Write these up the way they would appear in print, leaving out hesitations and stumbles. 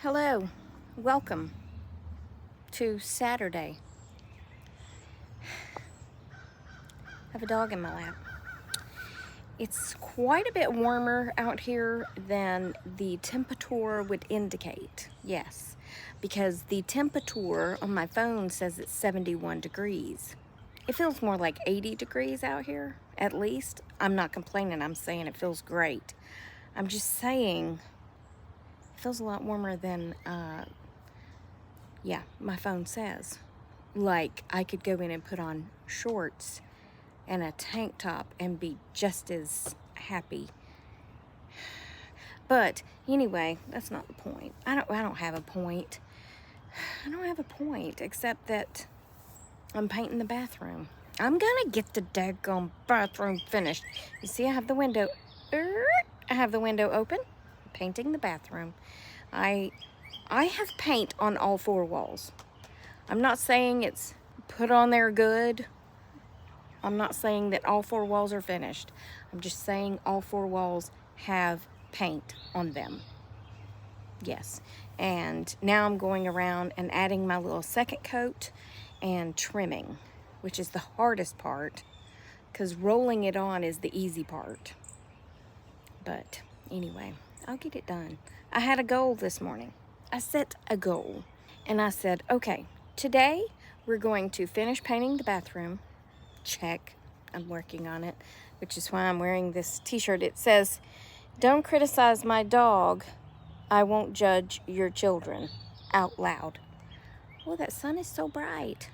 Hello, welcome to Saturday. I have a dog in my lap. It's quite a bit warmer out here than the temperature would indicate. Yes, because the temperature on my phone says it's 71 degrees. It feels more like 80 degrees out here, at least. I'm not complaining, I'm saying it feels great. I'm just saying it feels a lot warmer than, my phone says. Like, I could go in and put on shorts and a tank top and be just as happy. But anyway, that's not the point. I don't have a point. I don't have a point except that I'm painting the bathroom. I'm gonna get the daggone bathroom finished. You see, I have the window open. I'm painting the bathroom. I have paint on all four walls. I'm not saying it's put on there good. I'm not saying that all four walls are finished. I'm just saying all four walls have paint on them. Yes. And now I'm going around and adding my little second coat and trimming, which is the hardest part because rolling it on is the easy part. But anyway, I'll get it done. I had a goal this morning. I set a goal and I said, okay, today we're going to finish painting the bathroom. Check. I'm working on it, which is why I'm wearing this t-shirt. It says, "Don't criticize my dog. I won't judge your children," out loud. Well, that sun is so bright.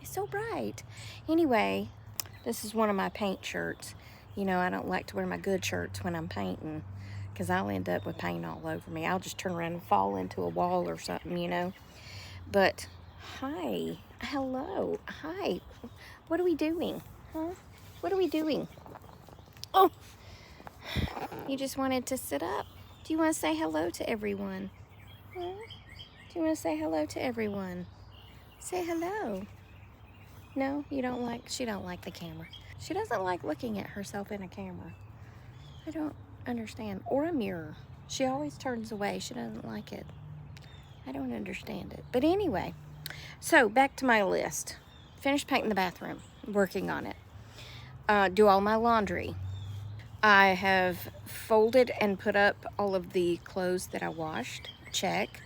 It's so bright. Anyway, this is one of my paint shirts. You know, I don't like to wear my good shirts when I'm painting because I'll end up with paint all over me. I'll just turn around and fall into a wall or something, you know. But, hi. Hello. Hi. What are we doing? Huh? What are we doing? Oh, you just wanted to sit up. Do you want to say hello to everyone? Huh? Do you want to say hello to everyone? Say hello. No, you don't like, she don't like the camera. She doesn't like looking at herself in a camera. I don't understand. Or a mirror. She always turns away. She doesn't like it. I don't understand it. But anyway, so back to my list. Finish painting the bathroom. Working on it. Do all my laundry. I have folded and put up all of the clothes that I washed. Check.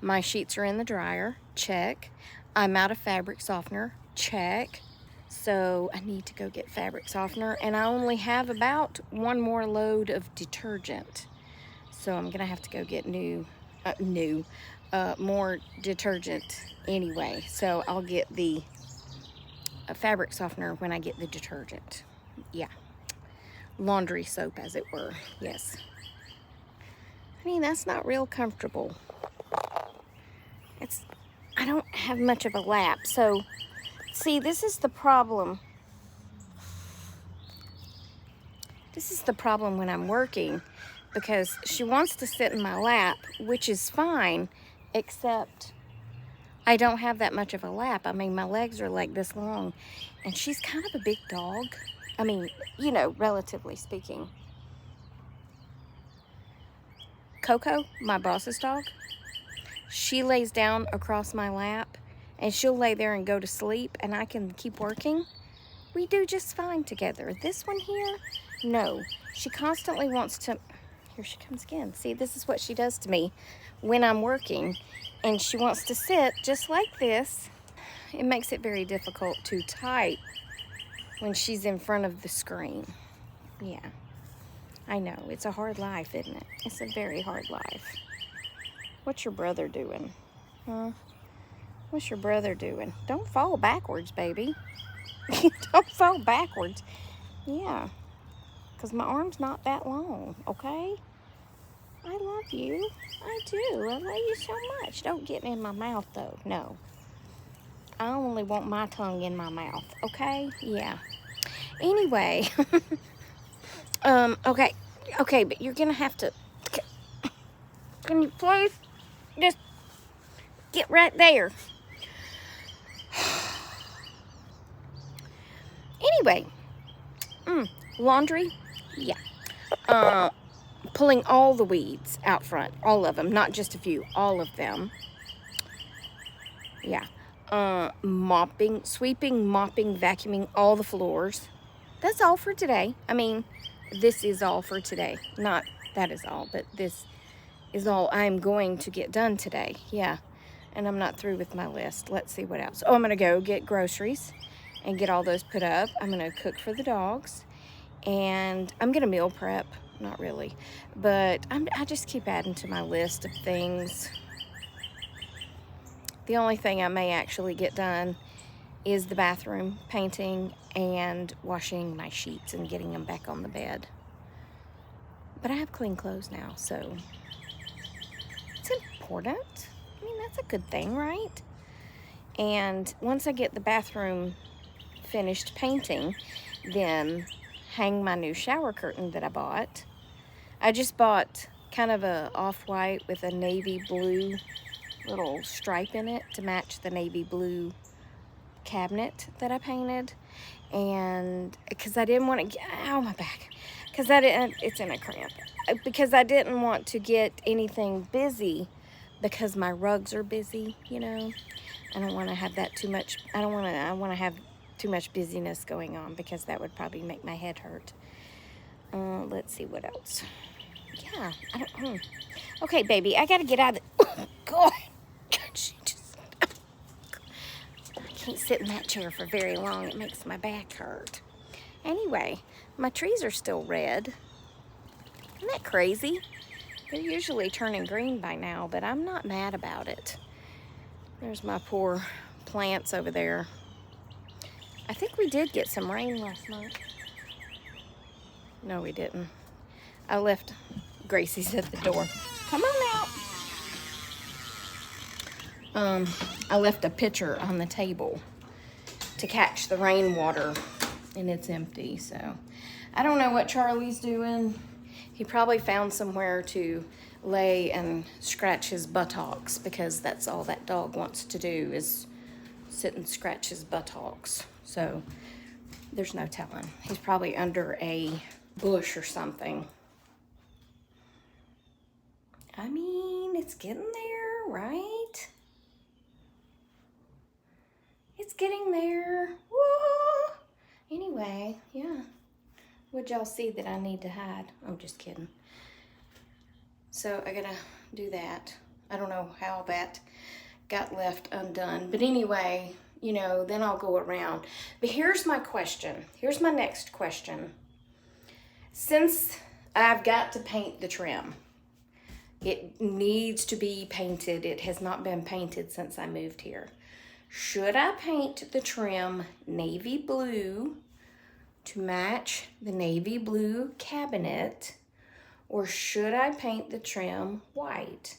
My sheets are in the dryer. Check. I'm out of fabric softener. Check. So I need to go get fabric softener, and I only have about one more load of detergent. So I'm gonna have to go get more detergent anyway. So I'll get the fabric softener when I get the detergent. Yeah. Laundry soap, as it were. Yes. I mean, that's not real comfortable. I don't have much of a lap. So, see, this is the problem. This is the problem when I'm working, because she wants to sit in my lap, which is fine, except I don't have that much of a lap. I mean, my legs are like this long, and she's kind of a big dog. I mean, you know, relatively speaking. Coco, my boss's dog, she lays down across my lap, and she'll lay there and go to sleep, and I can keep working. We do just fine together. This one here, no. She constantly wants to... Here she comes again. See, this is what she does to me when I'm working, and she wants to sit just like this. It makes it very difficult to type when she's in front of the screen. Yeah, I know. It's a hard life, isn't it? It's a very hard life. What's your brother doing? Huh? What's your brother doing? Don't fall backwards, baby. Don't fall backwards. Yeah, because my arm's not that long, okay? I love you. I do. I love you so much. Don't get in my mouth, though. No. I only want my tongue in my mouth, okay? Yeah. Anyway. Okay. Okay, but you're going to have to... Can you please just get right there? Anyway. Laundry? Yeah. pulling all the weeds out front, all of them, not just a few, all of them. Yeah. Mopping, sweeping, mopping, vacuuming all the floors. That's all for today. I mean, this is all for today. Not that is all, but this is all I'm going to get done today. Yeah. And I'm not through with my list. Let's see what else. Oh, I'm going to go get groceries and get all those put up. I'm going to cook for the dogs. And I'm going to meal prep. Not really. But I just keep adding to my list of things. The only thing I may actually get done is the bathroom painting and washing my sheets and getting them back on the bed. But I have clean clothes now, so it's important. I mean, that's a good thing, right? And once I get the bathroom finished painting, then hang my new shower curtain that I bought. I just bought kind of a off-white with a navy blue little stripe in it to match the navy blue cabinet that I painted. And because I didn't want to get, ow, my back, because I didn't, it's in a cramp, because I didn't want to get anything busy because my rugs are busy, you know. I don't want to have that too much, I want to have too much busyness going on because that would probably make my head hurt. Let's see what else. Yeah, I don't, okay, baby, I got to get out of the, oh, God, she just, I can't sit in that chair for very long. It makes my back hurt. Anyway, my trees are still red. Isn't that crazy? They're usually turning green by now, but I'm not mad about it. There's my poor plants over there. I think we did get some rain last night. No, we didn't. I left Gracie's at the door. Come on out. I left a pitcher on the table to catch the rainwater, and it's empty, so I don't know what Charlie's doing. He probably found somewhere to lay and scratch his buttocks, because that's all that dog wants to do is sit and scratch his buttocks. So there's no telling. He's probably under a bush or something. I mean, it's getting there, right? It's getting there. Whoa! Anyway, yeah. What'd y'all see that I need to hide? I'm just kidding. So I gotta do that. I don't know how that got left undone. But anyway, you know, then I'll go around. But here's my question. Here's my next question. Since I've got to paint the trim, it needs to be painted. It has not been painted since I moved here. Should I paint the trim navy blue to match the navy blue cabinet, or should I paint the trim white?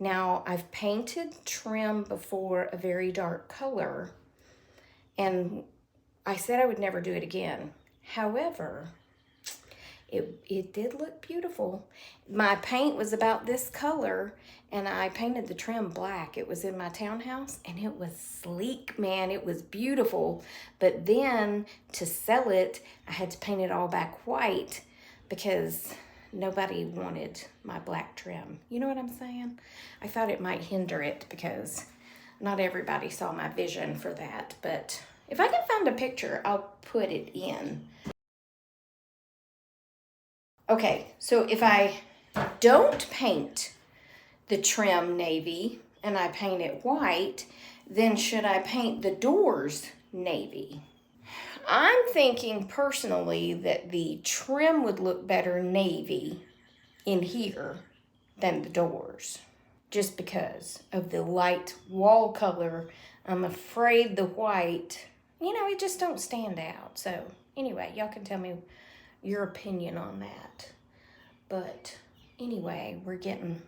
Now, I've painted trim before a very dark color, and I said I would never do it again. However, it did look beautiful. My paint was about this color, and I painted the trim black. It was in my townhouse, and it was sleek, man. It was beautiful. But then to sell it, I had to paint it all back white because nobody wanted my black trim. You know what I'm saying? I thought it might hinder it because not everybody saw my vision for that. But if I can find a picture, I'll put it in. Okay, so if I don't paint the trim navy and I paint it white, then should I paint the doors navy? I'm thinking personally that the trim would look better navy in here than the doors, just because of the light wall color. I'm afraid the white, you know, it just don't stand out. So anyway, y'all can tell me your opinion on that. But anyway, we're getting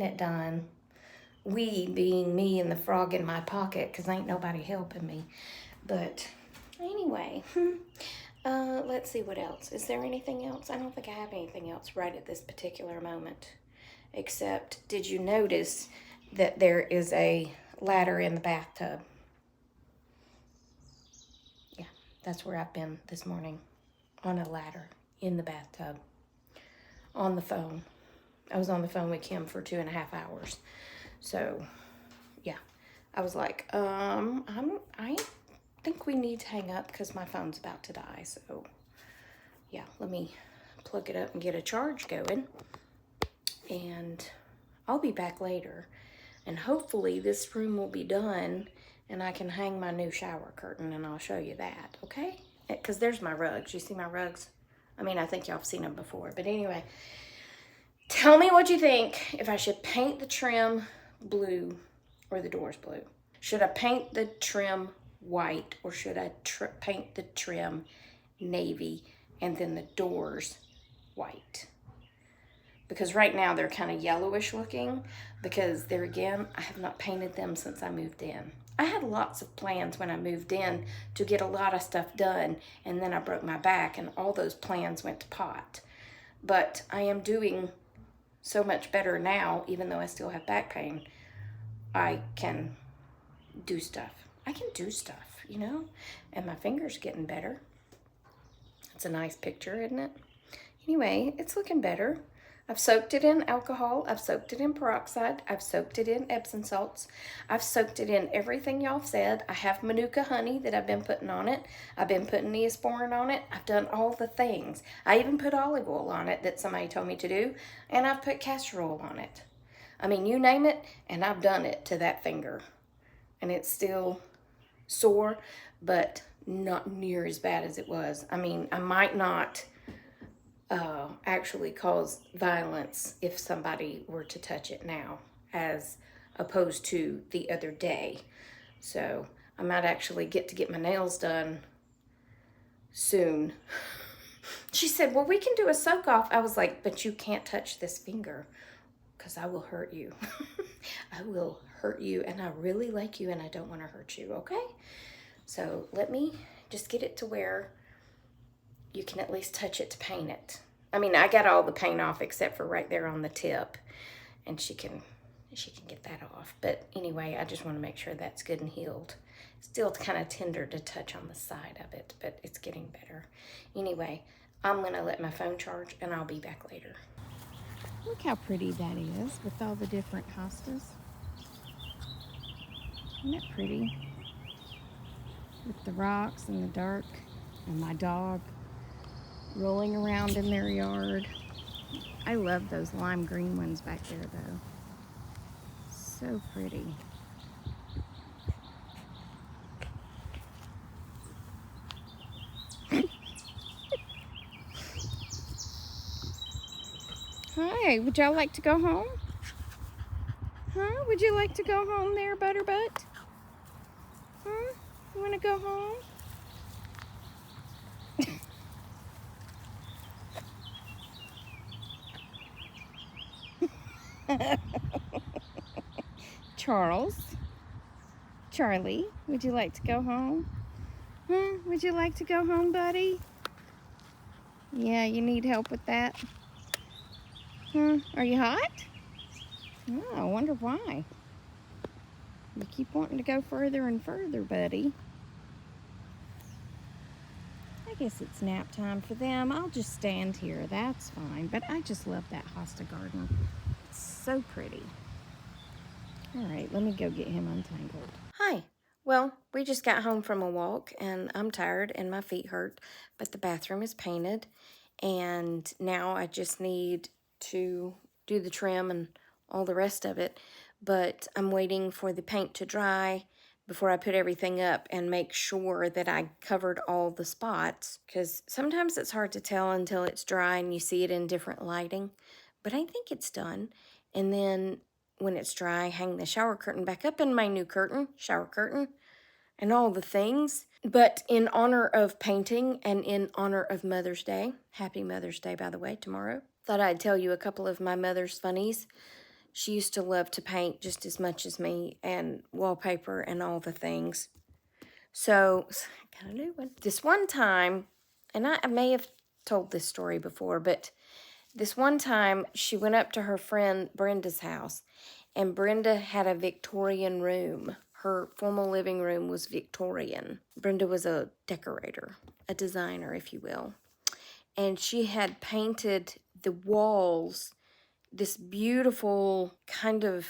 it done. We being me and the frog in my pocket, because ain't nobody helping me. But anyway, let's see what else. Is there anything else? I don't think I have anything else right at this particular moment. Except, did you notice that there is a ladder in the bathtub? Yeah, that's where I've been this morning, on a ladder in the bathtub. on the phone. I was on the phone with Kim for 2.5 hours. So, yeah. I was like, I think we need to hang up because my phone's about to die. So, yeah, let me plug it up and get a charge going. And I'll be back later. And hopefully this room will be done and I can hang my new shower curtain and I'll show you that, okay? Because there's my rugs. You see my rugs? I mean, I think y'all have seen them before. But anyway, tell me what you think if I should paint the trim blue or the doors blue. Should I paint the trim white or should I paint the trim navy and then the doors white? Because right now they're kind of yellowish looking because there again, I have not painted them since I moved in. I had lots of plans when I moved in to get a lot of stuff done, and then I broke my back and all those plans went to pot. But I am doing so much better now, even though I still have back pain. I can do stuff. I can do stuff, you know? And my finger's getting better. It's a nice picture, isn't it? Anyway, it's looking better. I've soaked it in alcohol. I've soaked it in peroxide. I've soaked it in Epsom salts. I've soaked it in everything y'all said. I have Manuka honey that I've been putting on it. I've been putting Neosporin on it. I've done all the things. I even put olive oil on it that somebody told me to do. And I've put castor oil on it. I mean, you name it, and I've done it to that finger. And it's still sore, but not near as bad as it was. I mean, I might not actually cause violence if somebody were to touch it now, as opposed to the other day. So I might actually get my nails done soon. She said, well, we can do a soak off. I was like, but you can't touch this finger because I will hurt you. I will hurt you, and I really like you, and I don't want to hurt you, okay? So let me just get it to where you can at least touch it to paint it. I mean, I got all the paint off except for right there on the tip, and she can get that off. But anyway, I just want to make sure that's good and healed. Still kind of tender to touch on the side of it, but it's getting better. Anyway, I'm going to let my phone charge, and I'll be back later. Look how pretty that is with all the different hostas. Isn't that pretty? With the rocks and the dark and my dog rolling around in their yard. I love those lime green ones back there though. So pretty. Hi, would y'all like to go home? Huh? Would you like to go home there, Butterbutt? Huh? You want to go home? Charlie, would you like to go home? Huh? Would you like to go home, buddy? Yeah, you need help with that? Huh? Are you hot? Oh, I wonder why. You keep wanting to go further and further, buddy. I guess it's nap time for them. I'll just stand here. That's fine. But I just love that hosta garden. It's so pretty. All right, let me go get him untangled. Hi. Well, we just got home from a walk, and I'm tired and my feet hurt, but the bathroom is painted, and now I just need to do the trim and all the rest of it, but I'm waiting for the paint to dry before I put everything up and make sure that I covered all the spots, because sometimes it's hard to tell until it's dry and you see it in different lighting, but I think it's done. And then when it's dry, hang the shower curtain back up in my new curtain, shower curtain, and all the things. But in honor of painting and in honor of Mother's Day, happy Mother's Day, by the way, tomorrow, thought I'd tell you a couple of my mother's funnies. She used to love to paint just as much as me, and wallpaper and all the things. So, got a new one. This one time, and I may have told this story before, but this one time she went up to her friend Brenda's house, and Brenda had a Victorian room. Her formal living room was Victorian. Brenda was a decorator, a designer, if you will. And she had painted the walls this beautiful kind of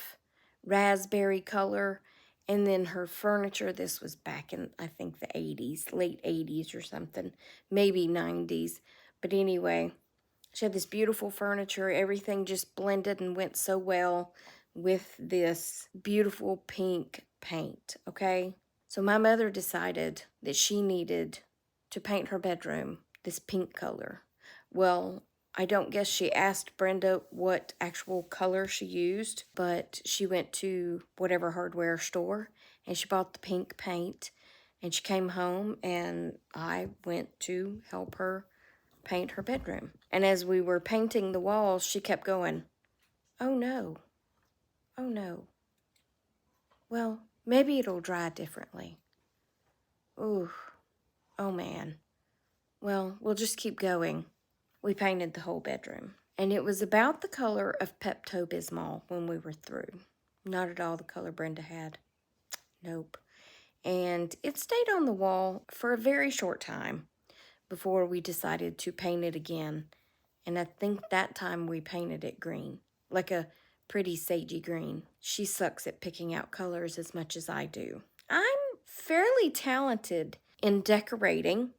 raspberry color. And then her furniture, this was back in, I think, the 80s, late 80s or something, maybe 90s. But anyway, she had this beautiful furniture. Everything just blended and went so well with this beautiful pink paint, okay? So my mother decided that she needed to paint her bedroom this pink color. Well, I don't guess she asked Brenda what actual color she used, but she went to whatever hardware store and she bought the pink paint, and she came home and I went to help her paint her bedroom. And as we were painting the walls, she kept going, "Oh no, oh no. Well, maybe it'll dry differently. Ooh, oh man. Well, we'll just keep going." We painted the whole bedroom. And it was about the color of Pepto-Bismol when we were through. Not at all the color Brenda had. Nope. And it stayed on the wall for a very short time before we decided to paint it again. And I think that time we painted it green, like a pretty sagey green. She sucks at picking out colors as much as I do. I'm fairly talented in decorating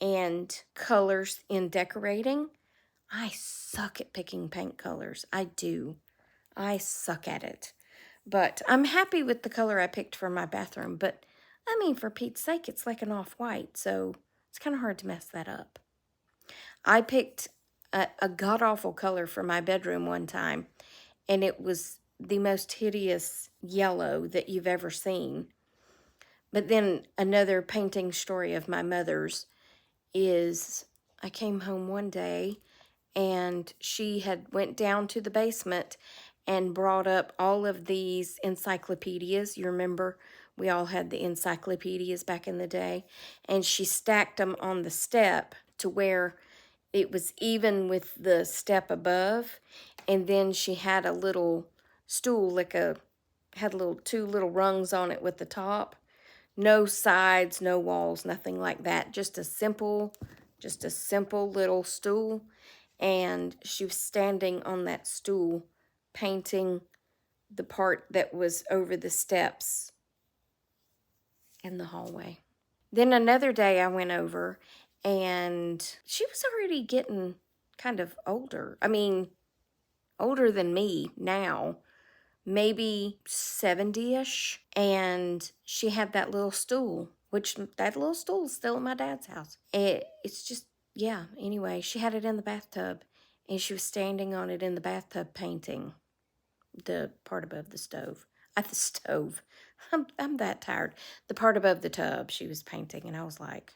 and colors in decorating. I suck at picking paint colors. I do. I suck at it. But I'm happy with the color I picked for my bathroom. But, I mean, for Pete's sake, it's like an off-white, so it's kind of hard to mess that up. I picked a god-awful color for my bedroom one time, and it was the most hideous yellow that you've ever seen. But then another painting story of my mother's is I came home one day and she had went down to the basement and brought up all of these encyclopedias. You remember we all had the encyclopedias back in the day, and she stacked them on the step to where it was even with the step above. And then she had a little stool, had two little rungs on it with the top. No sides, no walls, nothing like that. Just a simple little stool. And she was standing on that stool painting the part that was over the steps in the hallway. Then another day I went over and she was already getting kind of older. I mean, older than me now. Maybe 70-ish, and she had that little stool, which that little stool is still at my dad's house. It's just, yeah, anyway, she had it in the bathtub, and she was standing on it in the bathtub painting the part above the stove. At the stove. I'm that tired. The part above the tub she was painting, and I was like,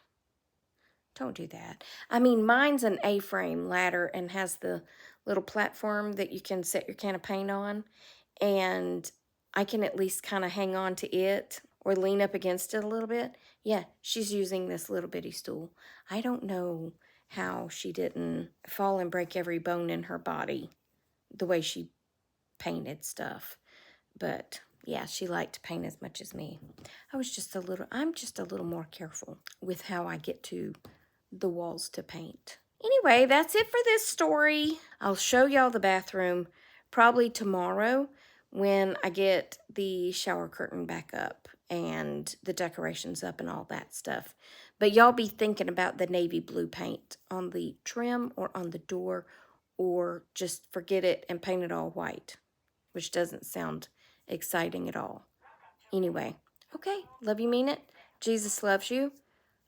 don't do that. I mean, mine's an A-frame ladder and has the little platform that you can set your can of paint on, and I can at least kind of hang on to it or lean up against it a little bit. Yeah, she's using this little bitty stool. I don't know how she didn't fall and break every bone in her body the way she painted stuff. But yeah, she liked to paint as much as me. I'm just a little more careful with how I get to the walls to paint. Anyway, that's it for this story. I'll show y'all the bathroom probably tomorrow when I get the shower curtain back up and the decorations up and all that stuff. But y'all be thinking about the navy blue paint on the trim or on the door, or just forget it and paint it all white, which doesn't sound exciting at all. Anyway, okay, love you, mean it. Jesus loves you.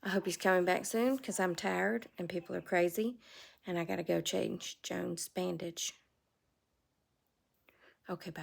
I hope he's coming back soon because I'm tired and people are crazy and I got to go change Joan's bandage. Okay, bye.